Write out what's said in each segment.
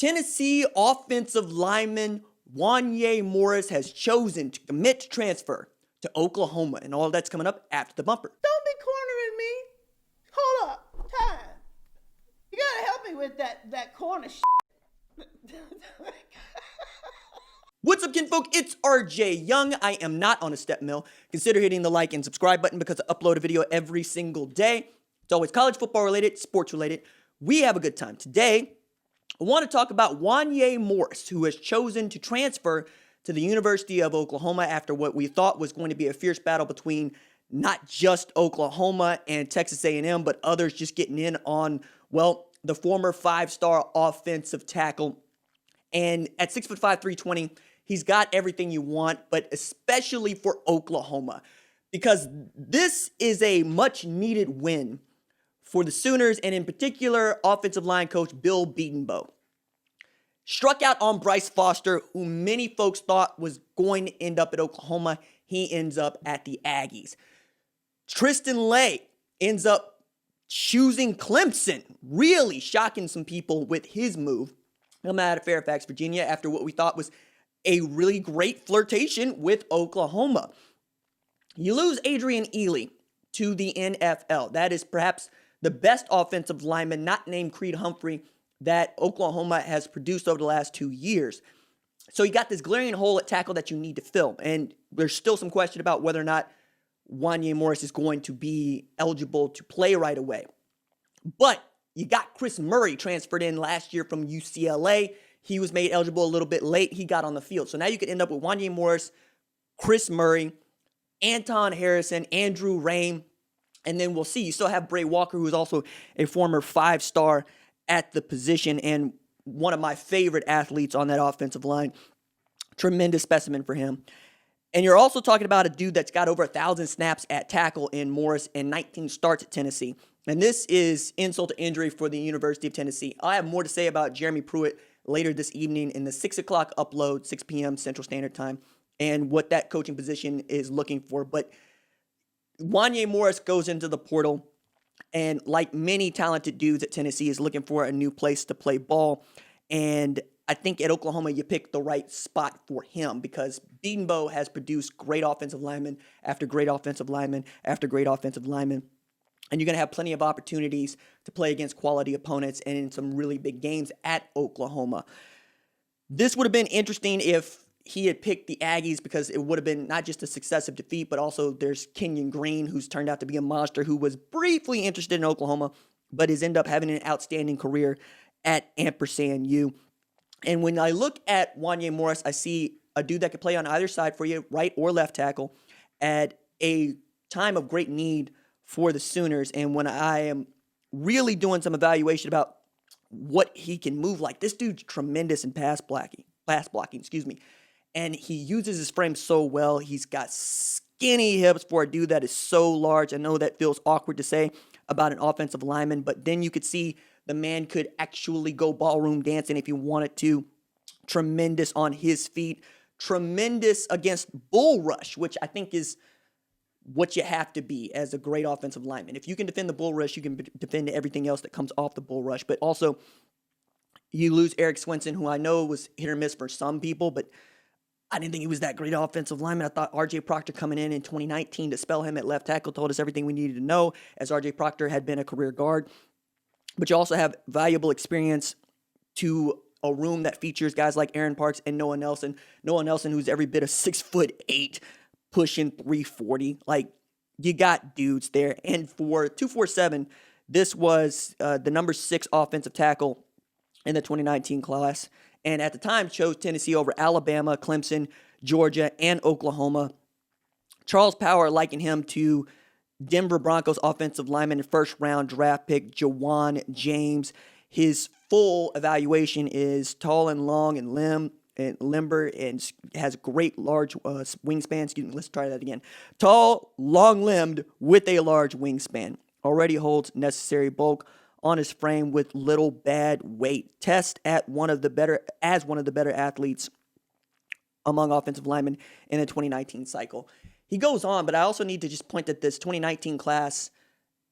Tennessee offensive lineman Wanya Morris has chosen to commit to transfer to Oklahoma, and all that's coming up after the bumper. Don't be cornering me. Hold up. Time. You gotta help me with that corner shit. What's up, kinfolk? It's RJ Young. I am not on a step mill. Consider hitting the like and subscribe button because I upload a video every single day. It's always college football related, sports related. We have a good time. Today, I want to talk about Wanya Morris, who has chosen to transfer to the University of Oklahoma after what we thought was going to be a fierce battle between not just Oklahoma and Texas A&M, but others just getting in on, well, the former five-star offensive tackle. And at 6'5", 320, he's got everything you want, but especially for Oklahoma, because this is a much-needed win for the Sooners, and in particular, offensive line coach Bill Bedenbaugh. Struck out on Bryce Foster, who many folks thought was going to end up at Oklahoma. He ends up at the Aggies. Tristan Lay ends up choosing Clemson, really shocking some people with his move. Coming out of Fairfax, Virginia, after what we thought was a really great flirtation with Oklahoma. You lose Adrian Ely to the NFL. That is perhaps the best offensive lineman, not named Creed Humphrey, that Oklahoma has produced over the last 2 years. So you got this glaring hole at tackle that you need to fill. And there's still some question about whether or not Wanya Morris is going to be eligible to play right away. But you got Chris Murray transferred in last year from UCLA. He was made eligible a little bit late. He got on the field. So now you could end up with Wanya Morris, Chris Murray, Anton Harrison, Andrew Rain, and then we'll see. You still have Bray Walker, who is also a former five-star at the position and one of my favorite athletes on that offensive line. Tremendous specimen for him. And you're also talking about a dude that's got over 1,000 snaps at tackle in Morris and 19 starts at Tennessee. And this is insult to injury for the University of Tennessee. I have more to say about Jeremy Pruitt later this evening in the 6 o'clock upload, 6 p.m. Central Standard Time, and what that coaching position is looking for. But Wanya Morris goes into the portal, and like many talented dudes at Tennessee, is looking for a new place to play ball. And I think at Oklahoma, you picked the right spot for him because Bedenbaugh has produced great offensive linemen after great offensive linemen after great offensive linemen. And you're going to have plenty of opportunities to play against quality opponents and in some really big games at Oklahoma. This would have been interesting if he had picked the Aggies because it would have been not just a successive defeat, but also there's Kenyon Green, who's turned out to be a monster, who was briefly interested in Oklahoma, but has ended up having an outstanding career at Ampersand U. And when I look at Wanya Morris, I see a dude that could play on either side for you, right or left tackle, at a time of great need for the Sooners. And when I am really doing some evaluation about what he can move like, this dude's tremendous in pass blocking, and he uses his frame so well. He's got skinny hips for a dude that is so large. I know that feels awkward to say about an offensive lineman, but then you could see the man could actually go ballroom dancing if he wanted to. Tremendous on his feet. Tremendous against bull rush, which I think is what you have to be as a great offensive lineman. If you can defend the bull rush, you can defend everything else that comes off the bull rush. But also, you lose Eric Swenson, who I know was hit or miss for some people, but I didn't think he was that great offensive lineman. I thought R.J. Proctor coming in 2019 to spell him at left tackle told us everything we needed to know, as R.J. Proctor had been a career guard. But you also have valuable experience to a room that features guys like Aaron Parks and Noah Nelson. Noah Nelson, who's every bit of 6'8", pushing 340. Like, you got dudes there. And for 247, this was the number 6 offensive tackle in the 2019 class. And at the time, chose Tennessee over Alabama, Clemson, Georgia, and Oklahoma. Charles Power likened him to Denver Broncos offensive lineman and first-round draft pick Jawan James. His full evaluation is tall and long and limber and has great large wingspan. Excuse me, let's try that again. Tall, long-limbed with a large wingspan. Already holds necessary bulk on his frame with little bad weight. Test as one of the better athletes among offensive linemen in the 2019 cycle. He goes on, but I also need to just point that this 2019 class,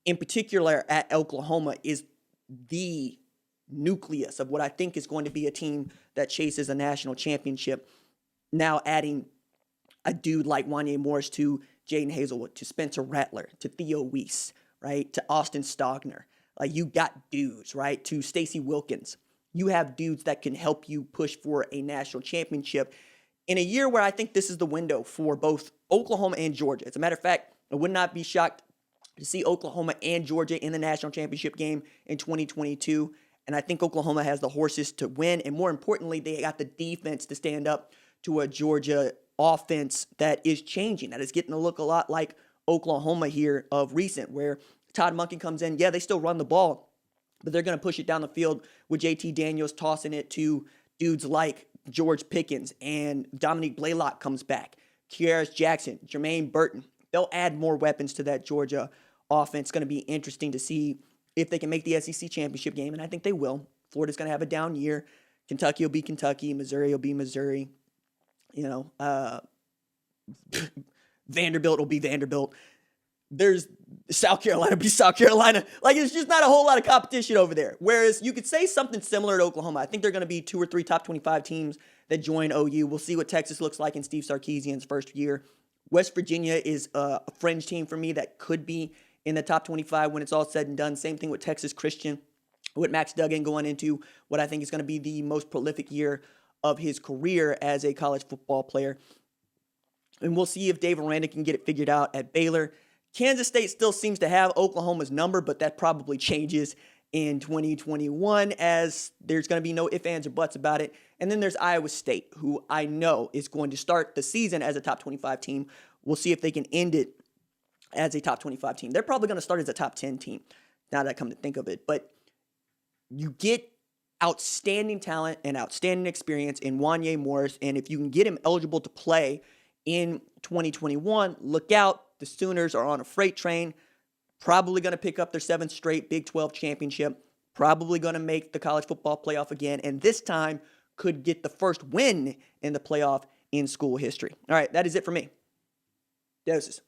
in particular at Oklahoma, is the nucleus of what I think is going to be a team that chases a national championship. Now adding a dude like Wanya Morris to Jaden Hazelwood, to Spencer Rattler, to Theo Weiss, right? To Austin Stogner. Like, you got dudes, right? To Stacey Wilkins. You have dudes that can help you push for a national championship in a year where I think this is the window for both Oklahoma and Georgia. As a matter of fact, I would not be shocked to see Oklahoma and Georgia in the national championship game in 2022. And I think Oklahoma has the horses to win. And more importantly, they got the defense to stand up to a Georgia offense that is changing, that is getting to look a lot like Oklahoma here of recent, where Todd Monken comes in. Yeah, they still run the ball, but they're going to push it down the field with JT Daniels tossing it to dudes like George Pickens, and Dominique Blaylock comes back. Kearis Jackson, Jermaine Burton. They'll add more weapons to that Georgia offense. It's going to be interesting to see if they can make the SEC championship game, and I think they will. Florida's going to have a down year. Kentucky will be Kentucky. Missouri will be Missouri. Vanderbilt will be Vanderbilt. There's South Carolina be South Carolina. Like, it's just not a whole lot of competition over there. Whereas you could say something similar to Oklahoma. I think they're going to be 2 or 3 top 25 teams that join OU. We'll see what Texas looks like in Steve Sarkisian's first year. West Virginia is a fringe team for me that could be in the top 25 when it's all said and done. Same thing with Texas Christian, with Max Duggan going into what I think is going to be the most prolific year of his career as a college football player. And we'll see if Dave Aranda can get it figured out at Baylor. Kansas State still seems to have Oklahoma's number, but that probably changes in 2021 as there's going to be no ifs, ands, or buts about it. And then there's Iowa State, who I know is going to start the season as a top 25 team. We'll see if they can end it as a top 25 team. They're probably going to start as a top 10 team, now that I come to think of it. But you get outstanding talent and outstanding experience in Wanya Morris, and if you can get him eligible to play in 2021, look out. The Sooners are on a freight train, probably going to pick up their 7th straight Big 12 championship, probably going to make the college football playoff again, and this time could get the first win in the playoff in school history. All right, that is it for me. Doses.